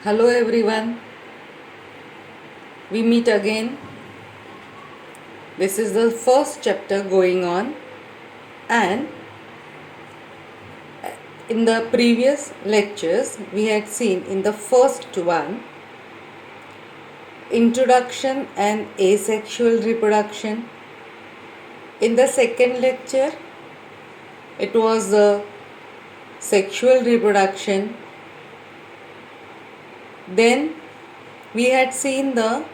Hello everyone, we meet again. This is the first chapter going on, and in the previous lectures, we had seen in the first one introduction and asexual reproduction. In the second lecture, it was the sexual reproduction. Then we had seen the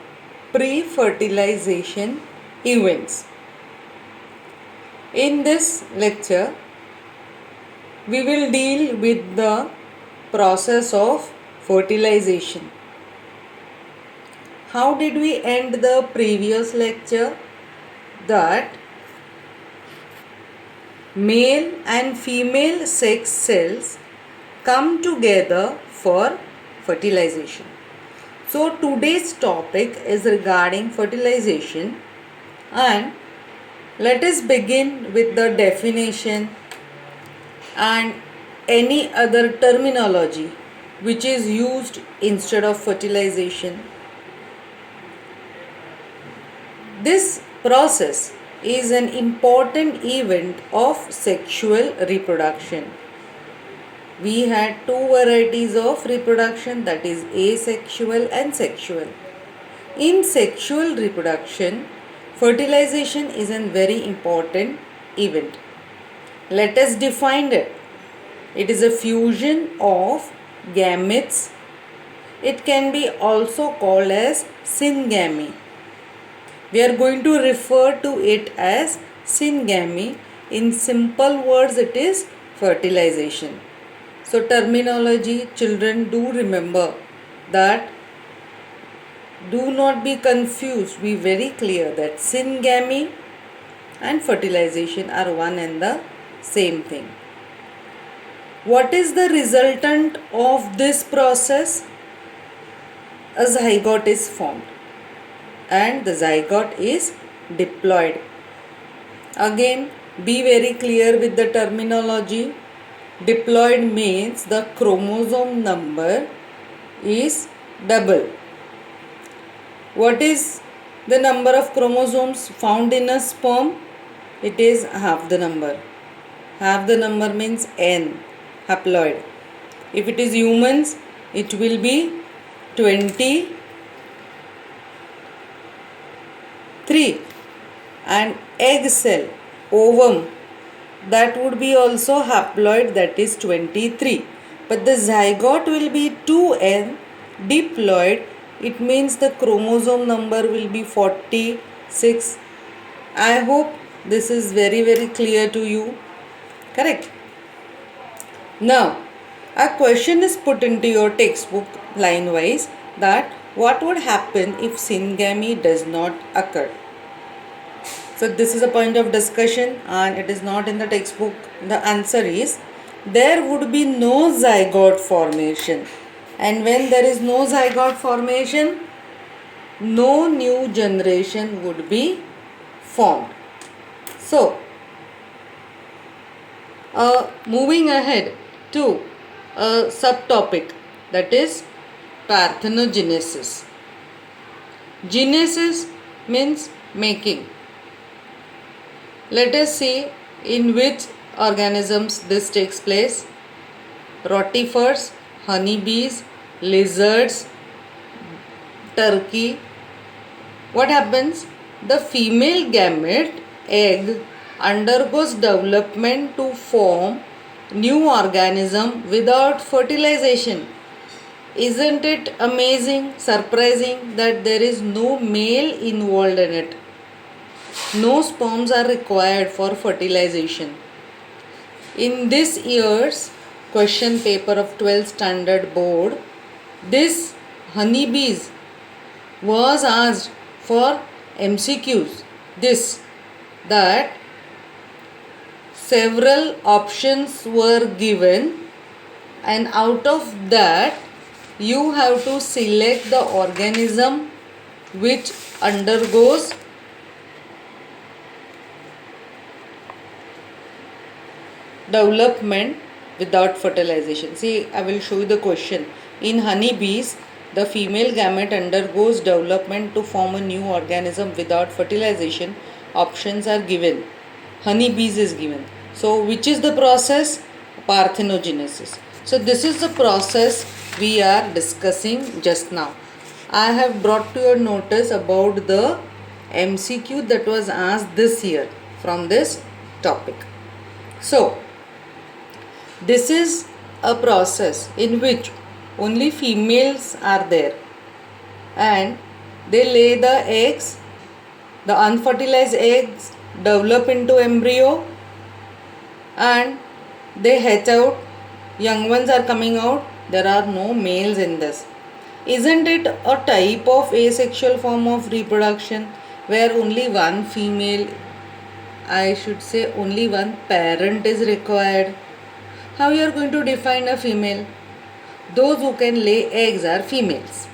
pre-fertilization events. In this lecture, we will deal with the process of fertilization. How did we end the previous lecture? That male and female sex cells come together for fertilization. So today's topic is regarding fertilization, and let us begin with the definition and any other terminology which is used instead of fertilization. This process is an important event of sexual reproduction. We had two varieties of reproduction, that is asexual and sexual. In sexual reproduction, fertilization is a very important event. Let us define it. It is a fusion of gametes. It can be also called as syngamy. We are going to refer to it as syngamy. In simple words, it is fertilization. So terminology, children, do remember that. Do not be confused. Be very clear that syngamy and fertilization are one and the same thing. What is the resultant of this process? A zygote is formed, and the zygote is diploid. Again, be very clear with the terminology. Diploid means the chromosome number is double. What is the number of chromosomes found in a sperm? It is half the number. Half the number means n, haploid. If it is humans, it will be 23. And egg cell, ovum, that would be also haploid, that is 23. But the zygote will be 2n, diploid, it means the chromosome number will be 46. I hope this is very clear to you. Correct? Now, a question is put into your textbook line wise that what would happen if syngamy does not occur? So this is a point of discussion and it is not in the textbook. The answer is there would be no zygote formation. And when there is no zygote formation, no new generation would be formed. So, moving ahead to a subtopic, that is parthenogenesis. Genesis means making. Let us see in which organisms this takes place. Rotifers, honeybees, lizards, turkey. What happens? The female gamete, egg, undergoes development to form new organism without fertilization. Isn't it amazing, surprising that there is no male involved in it? No sperms are required for fertilization. In this year's question paper of 12th standard board, this honeybees was asked for MCQs. This, that several options were given, and out of that you have to select the organism which undergoes development without fertilization? See, I will show you the question. In honeybees, the female gamete undergoes development to form a new organism without fertilization. Options are given. Honeybees is given. So, which is the process? Parthenogenesis. So, this is the process we are discussing just now. I have brought to your notice about the MCQ that was asked this year from this topic. So, this is a process in which only females are there and they lay the eggs, the unfertilized eggs develop into embryo and they hatch out, young ones are coming out, there are no males in this. Isn't it a type of asexual form of reproduction where only one female, I should say only one parent is required? How you are going to define a female? Those who can lay eggs are females.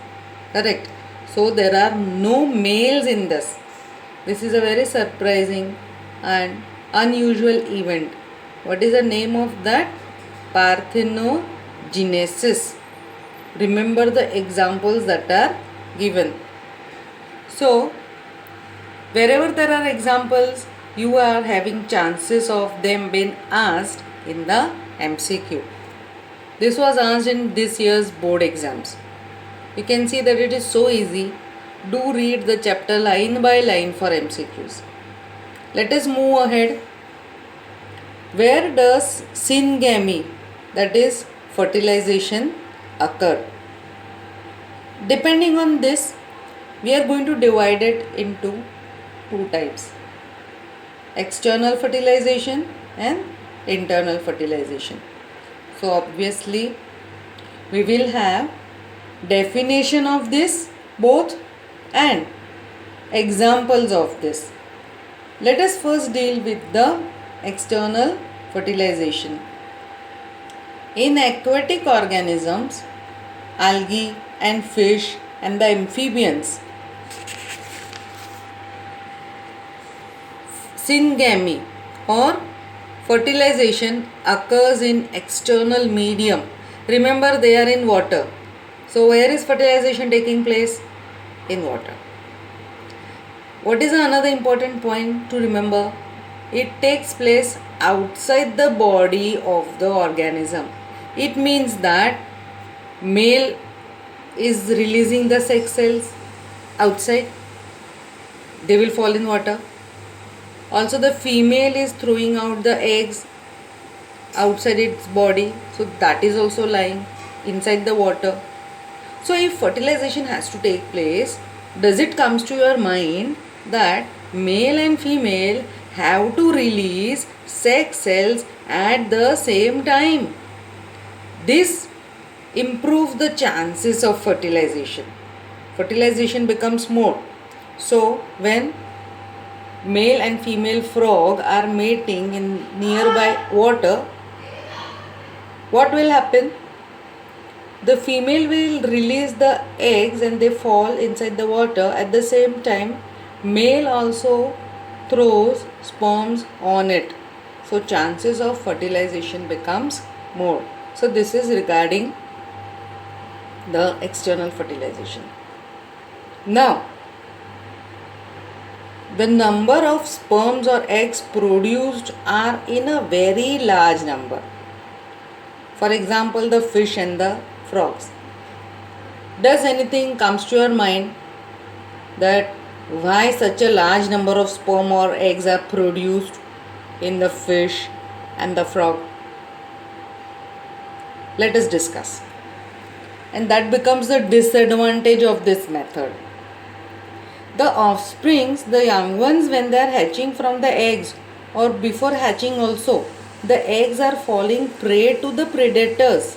Correct. So there are no males in this. This is a very surprising and unusual event. What is the name of that? Parthenogenesis. Remember the examples that are given. So, wherever there are examples, you are having chances of them being asked in the MCQ. This was asked in this year's board exams. You can see that it is so easy. Do read the chapter line by line for MCQs. Let us move ahead. Where does syngamy, that is fertilization, occur? Depending on this, we are going to divide it into two types: external fertilization and internal fertilization. So obviously we will have definition of this both and examples of this. Let us first deal with the external fertilization. In aquatic organisms, algae and fish and the amphibians, syngamy or fertilization occurs in external medium. Remember, they are in water. So where is fertilization taking place? In water. What is another important point to remember? It takes place outside the body of the organism. It means that male is releasing the sex cells outside. They will fall in water. Also the female is throwing out the eggs outside its body. So that is also lying inside the water. So if fertilization has to take place, does it comes to your mind that male and female have to release sex cells at the same time? This improves the chances of fertilization. Fertilization becomes more. So when male and female frog are mating in nearby water, what will happen? The female will release the eggs and they fall inside the water. At the same time, male also throws sperms on it. So chances of fertilization becomes more. So this is regarding the external fertilization. Now, the number of sperms or eggs produced are in a very large number. For example, the fish and the frogs. Does anything comes to your mind that why such a large number of sperm or eggs are produced in the fish and the frog? Let us discuss. And that becomes the disadvantage of this method. The offsprings, the young ones, when they are hatching from the eggs or before hatching also, the eggs are falling prey to the predators.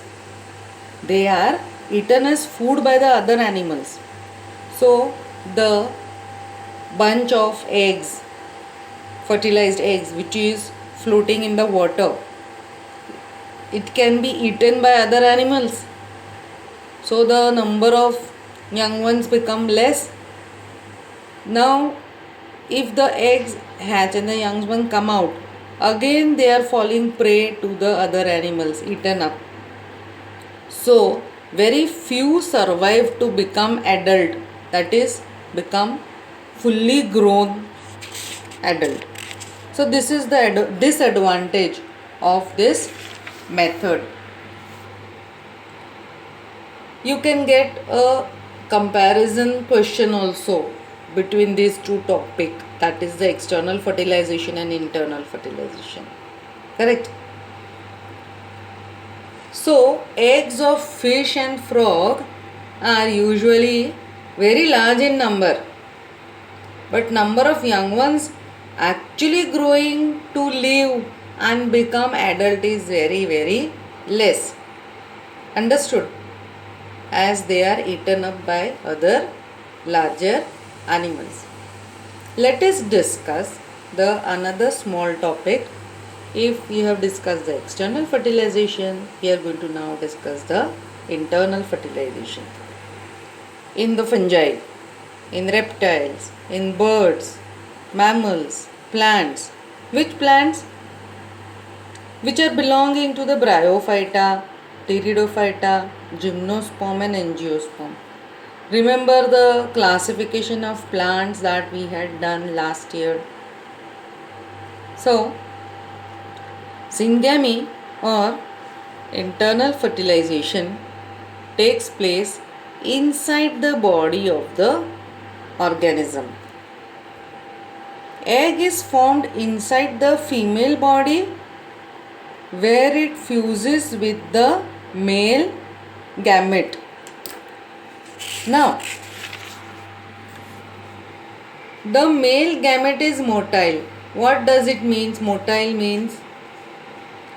They are eaten as food by the other animals. So the bunch of eggs, fertilized eggs, which is floating in the water, it can be eaten by other animals. So the number of young ones become less. Now if the eggs hatch and the young ones come out, again they are falling prey to the other animals, eaten up. So very few survive to become adult, that is become fully grown adult. So this is the disadvantage of this method. You can get a comparison question also between these two topics, that is the external fertilization and internal fertilization. Correct? So eggs of fish and frog are usually very large in number, but number of young ones actually growing to live and become adult is very less. Understood? As they are eaten up by other larger animals. Let us discuss the another small topic. If we have discussed the external fertilization, we are going to now discuss the internal fertilization. In the fungi, in reptiles, in birds, mammals, plants. Which plants? Which are belonging to the Bryophyta, Pteridophyta, Gymnosperm and Angiosperm. Remember the classification of plants that we had done last year. So, syngamy or internal fertilization takes place inside the body of the organism. Egg is formed inside the female body where it fuses with the male gamete. Now, the male gamete is motile. What does it mean? Motile means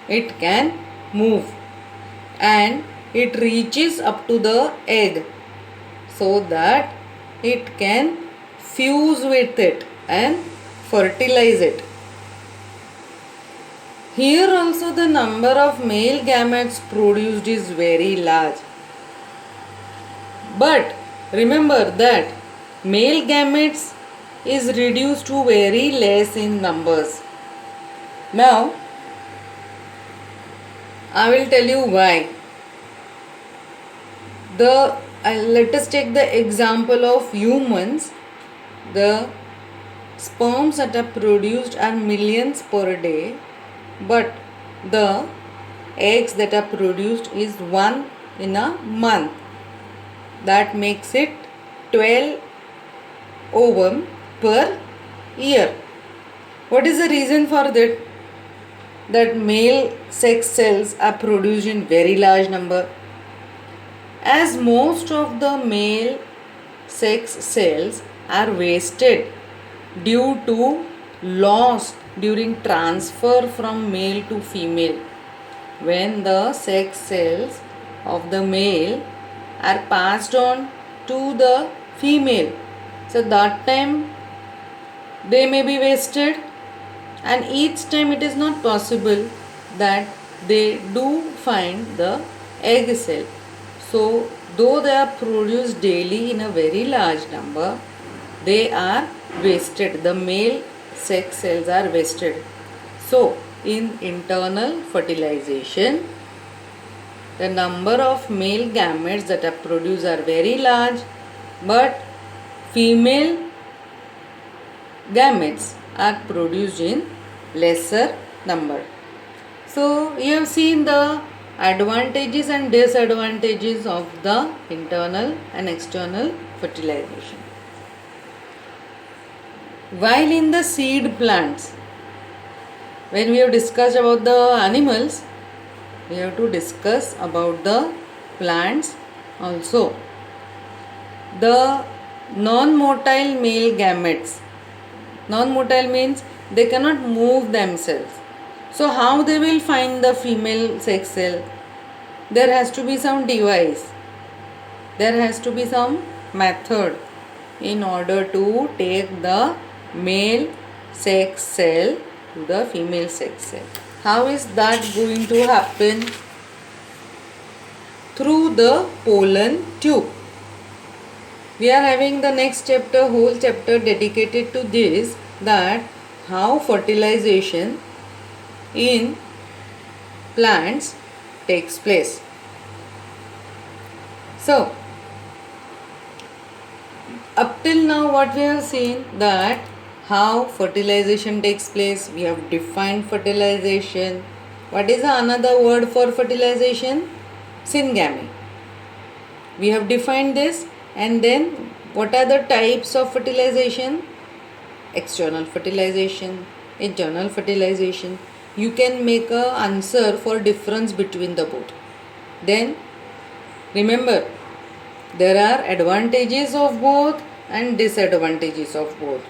it can move and it reaches up to the egg so that it can fuse with it and fertilize it. Here also the number of male gametes produced is very large. But remember that male gametes is reduced to very less in numbers. Now, I will tell you why. Let us take the example of humans. The sperms that are produced are millions per day, but the eggs that are produced is one in a month. That makes it 12 ovum per year. What is the reason for that? That male sex cells are produced in very large number. As most of the male sex cells are wasted due to loss during transfer from male to female. When the sex cells of the male are passed on to the female, so that time they may be wasted, and each time it is not possible that they do find the egg cell. So though they are produced daily in a very large number, they are wasted. The male sex cells are wasted. So in internal fertilization, the number of male gametes that are produced are very large, but female gametes are produced in lesser number. So you have seen the advantages and disadvantages of the internal and external fertilization. While in the seed plants, when we have discussed about the animals, we have to discuss about the plants also. The non-motile male gametes. Non-motile means they cannot move themselves. So how they will find the female sex cell? There has to be some device. There has to be some method in order to take the male sex cell to the female sex cell. How is that going to happen? Through the pollen tube. We are having the next chapter, whole chapter dedicated to this, that how fertilization in plants takes place. So, up till now what we have seen that how fertilization takes place. We have defined fertilization. What is another word for fertilization? Syngamy. We have defined this, and then what are the types of fertilization? External fertilization, internal fertilization. You can make a answer for difference between the both. Then remember, there are advantages of both and disadvantages of both.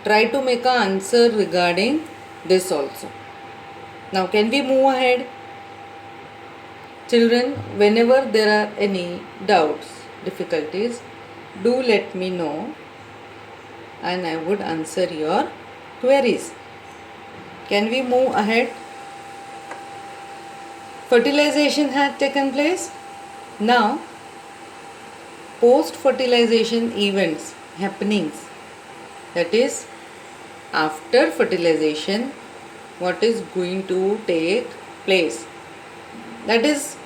Try to make an answer regarding this also. Now can we move ahead? Children, whenever there are any doubts, difficulties, do let me know and I would answer your queries. Can we move ahead? Fertilization had taken place. Now, post-fertilization events, happenings, that is, after fertilization, what is going to take place? That is,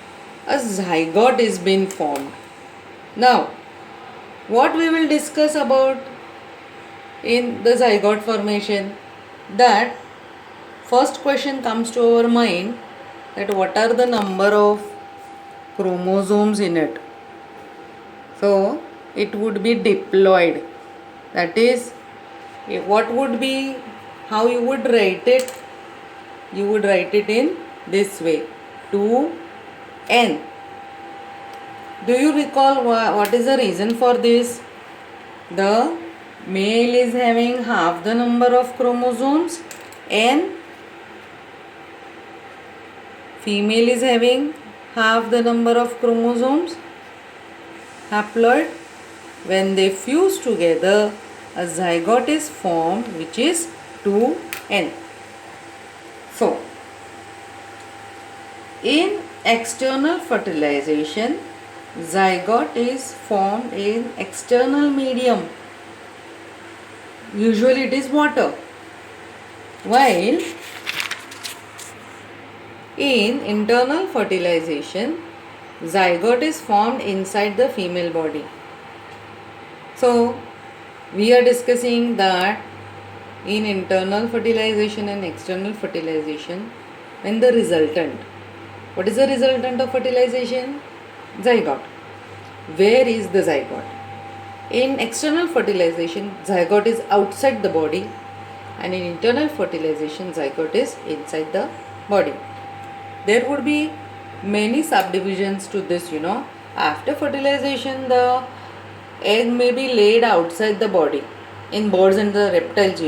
a zygote is being formed. Now, what we will discuss about in the zygote formation, that first question comes to our mind, that what are the number of chromosomes in it. So it would be diploid. That is, what would be, how you would write it? You would write it in this way, 2n. Do you recall what is the reason for this? The male is having half the number of chromosomes and female is having half the number of chromosomes, haploid. When they fuse together, a zygote is formed, which is 2n. So, in external fertilization, zygote is formed in external medium. Usually it is water. While in internal fertilization, zygote is formed inside the female body. So, we are discussing that in internal fertilization and external fertilization, when the resultant, what is the resultant of fertilization? Zygote. Where is the zygote? In external fertilization, zygote is outside the body, and in internal fertilization, zygote is inside the body. There would be many subdivisions to this, After fertilization, the egg may be laid outside the body in birds and the reptiles,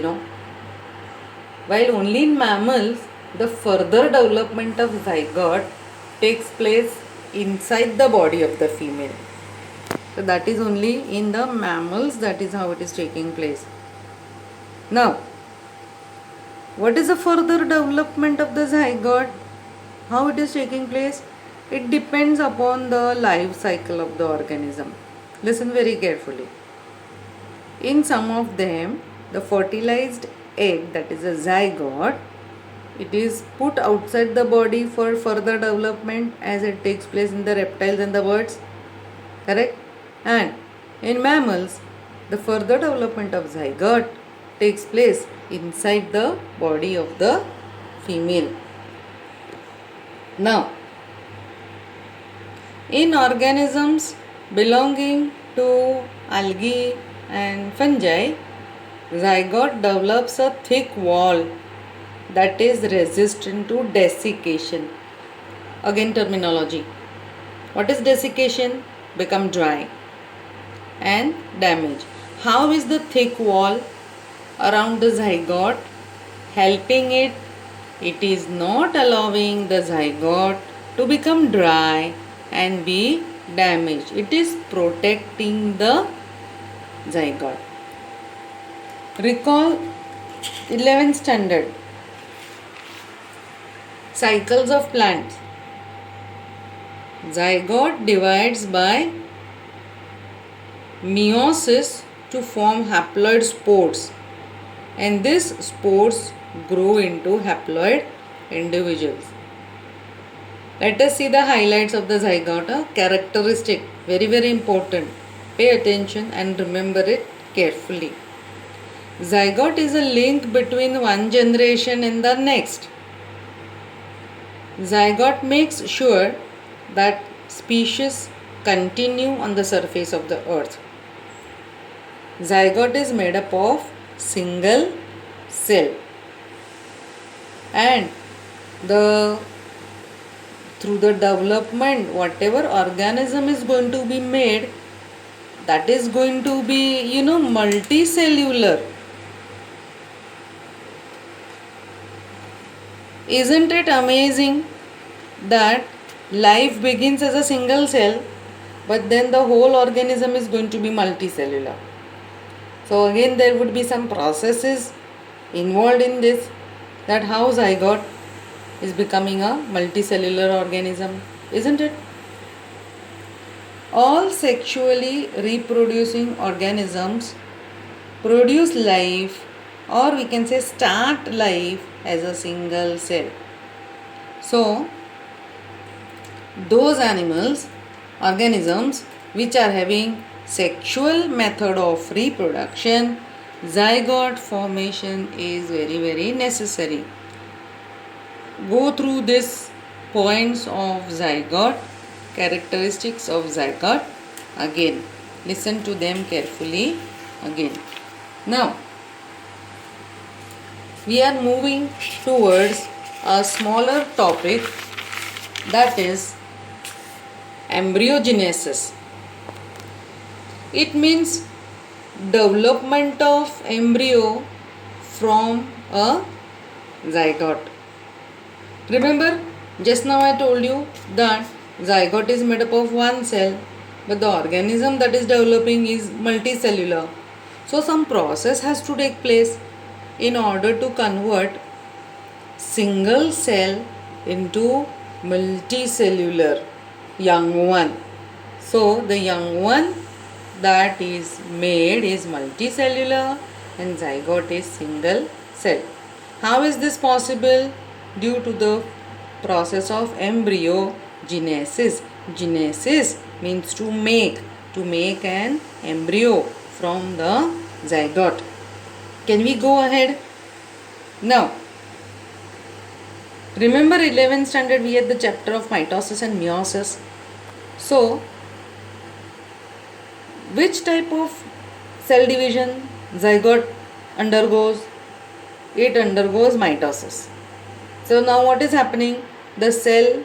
While only in mammals, the further development of zygote takes place inside the body of the female. So that is only in the mammals, that is how it is taking place. Now, what is the further development of the zygote? How it is taking place? It depends upon the life cycle of the organism. Listen very carefully. In some of them, the fertilized egg, that is a zygote, it is put outside the body for further development, as it takes place in the reptiles and the birds. Correct? And in mammals, the further development of zygote takes place inside the body of the female. Now, in organisms belonging to algae and fungi, zygote develops a thick wall that is resistant to desiccation. Again, terminology. What is desiccation? Become dry and damage. How is the thick wall around the zygote helping it? It is not allowing the zygote to become dry and be damaged. It is protecting the zygote. Recall 11th standard. Cycles of plants. Zygote divides by meiosis to form haploid spores, and these spores grow into haploid individuals. Let us see the highlights of the zygote. A characteristic, very very important. Pay attention and remember it carefully. Zygote is a link between one generation and the next. Zygote makes sure that species continue on the surface of the earth. Zygote is made up of single cell, and through the development, whatever organism is going to be made, that is going to be multicellular. Isn't it amazing that life begins as a single cell, but then the whole organism is going to be multicellular? So again there would be some processes involved in this, that how zygote is becoming a multicellular organism, isn't it? All sexually reproducing organisms produce life, or we can say start life as a single cell. So those organisms which are having sexual method of reproduction, zygote formation is very very necessary. Go through these points of zygote, characteristics of zygote again. Listen to them carefully again. Now we are moving towards a smaller topic, that is embryogenesis. It means development of embryo from a zygote. Remember, just now I told you that zygote is made up of one cell, but the organism that is developing is multicellular. So some process has to take place in order to convert single cell into multicellular young one. So the young one that is made is multicellular and zygote is single cell. How is this possible? Due to the process of embryogenesis. Genesis means to make an embryo from the zygote. Can we go ahead? Now, remember 11th standard we had the chapter of mitosis and meiosis. So, which type of cell division zygote undergoes? It undergoes mitosis. So now what is happening? The cell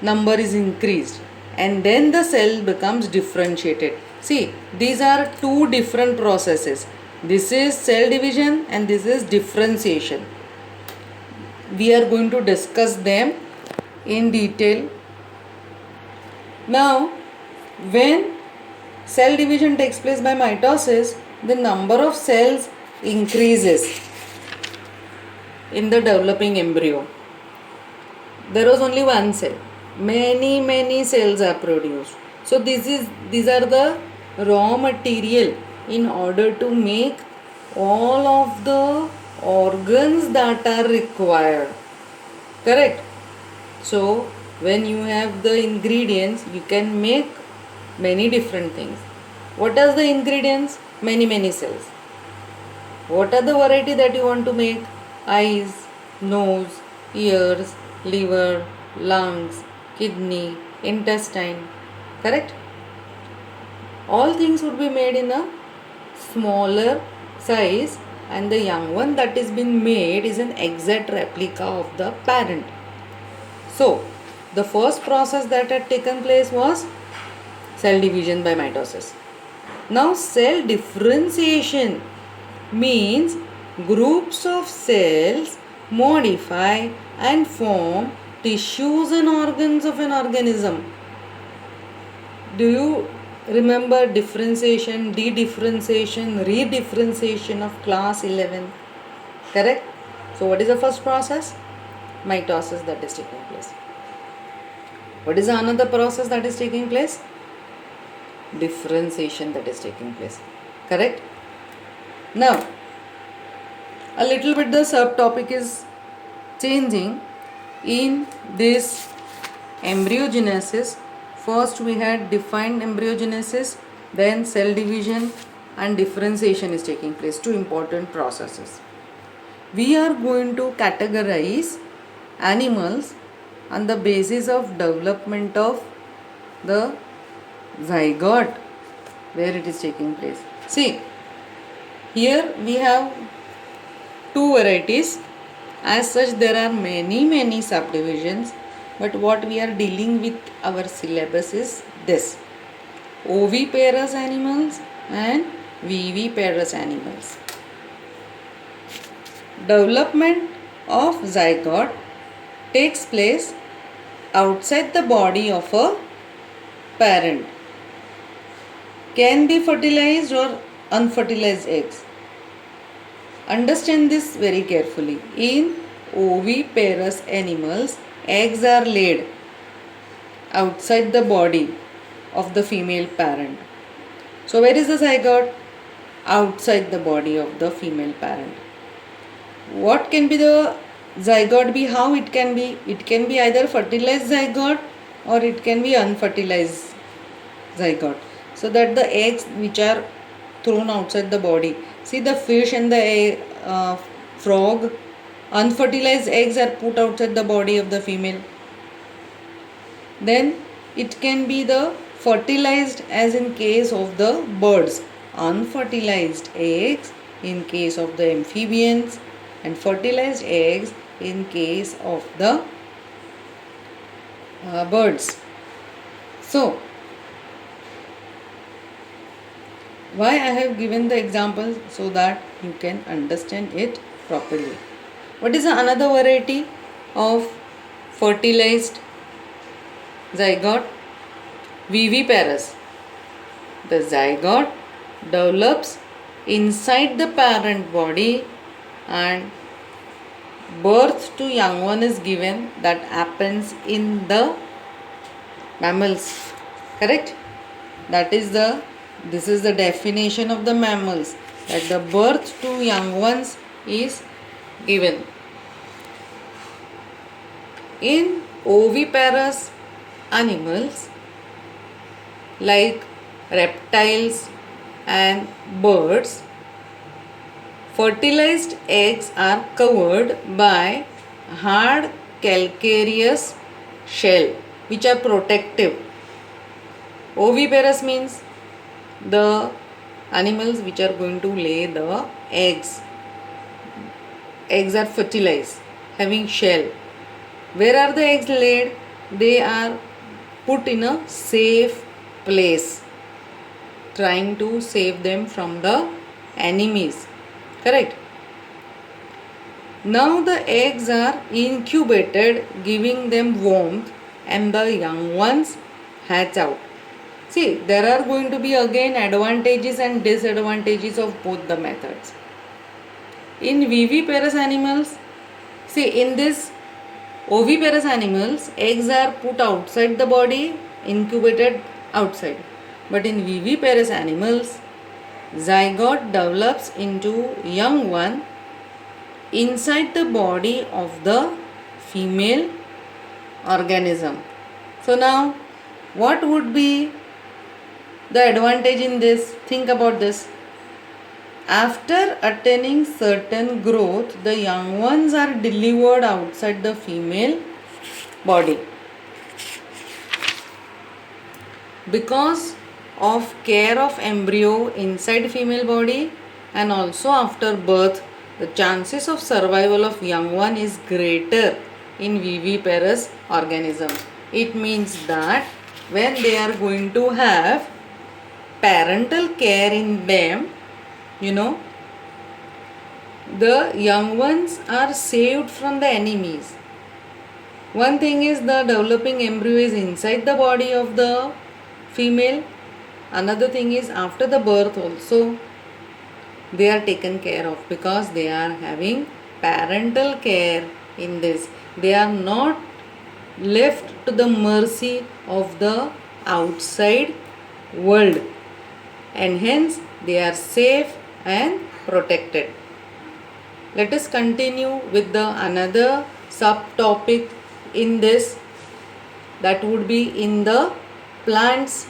number is increased and then the cell becomes differentiated. See, these are two different processes. This is cell division and this is differentiation. We are going to discuss them in detail. Now, when cell division takes place by mitosis, the number of cells increases in the developing embryo. There was only one cell. Many cells are produced. So these are the raw material in order to make all of the organs that are required. Correct? So when you have the ingredients, you can make many different things. What are the ingredients? Many cells. What are the variety that you want to make? Eyes, nose, ears, liver, lungs, kidney, intestine. Correct? All things would be made in a smaller size, and the young one that is been made is an exact replica of the parent. So, the first process that had taken place was cell division by mitosis. Now, cell differentiation means groups of cells modify and form tissues and organs of an organism. Do you remember differentiation, de-differentiation, re-differentiation of class 11? Correct? So what is the first process? Mitosis that is taking place. What is another process that is taking place? Differentiation that is taking place. Correct? Now, a little bit the subtopic is changing in this embryogenesis. First we had defined embryogenesis, then cell division and differentiation is taking place, two important processes. We are going to categorize animals on the basis of development of the zygote where it is taking place. See, here we have two varieties. As such, there are many subdivisions, but what we are dealing with our syllabus is this: oviparous animals and viviparous animals. Development of zygote takes place outside the body of a parent. Can be fertilized or unfertilized eggs. Understand this very carefully. In oviparous animals, eggs are laid outside the body of the female parent. So where is the zygote? Outside the body of the female parent. What can be the zygote be? How it can be? It can be either fertilized zygote or it can be unfertilized zygote. So that the eggs which are thrown outside the body. See, the fish and the frog, unfertilized eggs are put outside the body of the female. Then it can be the fertilized, as in case of the birds, unfertilized eggs in case of the amphibians, and fertilized eggs in case of the birds. So, why I have given the example? So that you can understand it properly. What is another variety of fertilized zygote? Viviparous. The zygote develops inside the parent body and birth to young one is given. That happens in the mammals. Correct? This is the definition of the mammals, that the birth to young ones is given. In oviparous animals like reptiles and birds, fertilized eggs are covered by hard calcareous shell which are protective. Oviparous means the animals which are going to lay the eggs. Eggs are fertilized, having shell. Where are the eggs laid? They are put in a safe place, trying to save them from the enemies. Correct? Now the eggs are incubated, giving them warmth, and the young ones hatch out. See, there are going to be again advantages and disadvantages of both the methods. In viviparous animals, see, in this oviparous animals, eggs are put outside the body, incubated outside. But in viviparous animals, zygote develops into young one inside the body of the female organism. So now, what would be the advantage in this? Think about this. After attaining certain growth, the young ones are delivered outside the female body. Because of care of embryo inside female body and also after birth, the chances of survival of young one is greater in viviparous organisms. It means that when they are going to have parental care in them, the young ones are saved from the enemies. One thing is the developing embryo is inside the body of the female. Another thing is after the birth also they are taken care of because they are having parental care in this. They are not left to the mercy of the outside world, and hence they are safe and protected. Let us continue with the another subtopic in this, that would be in the plants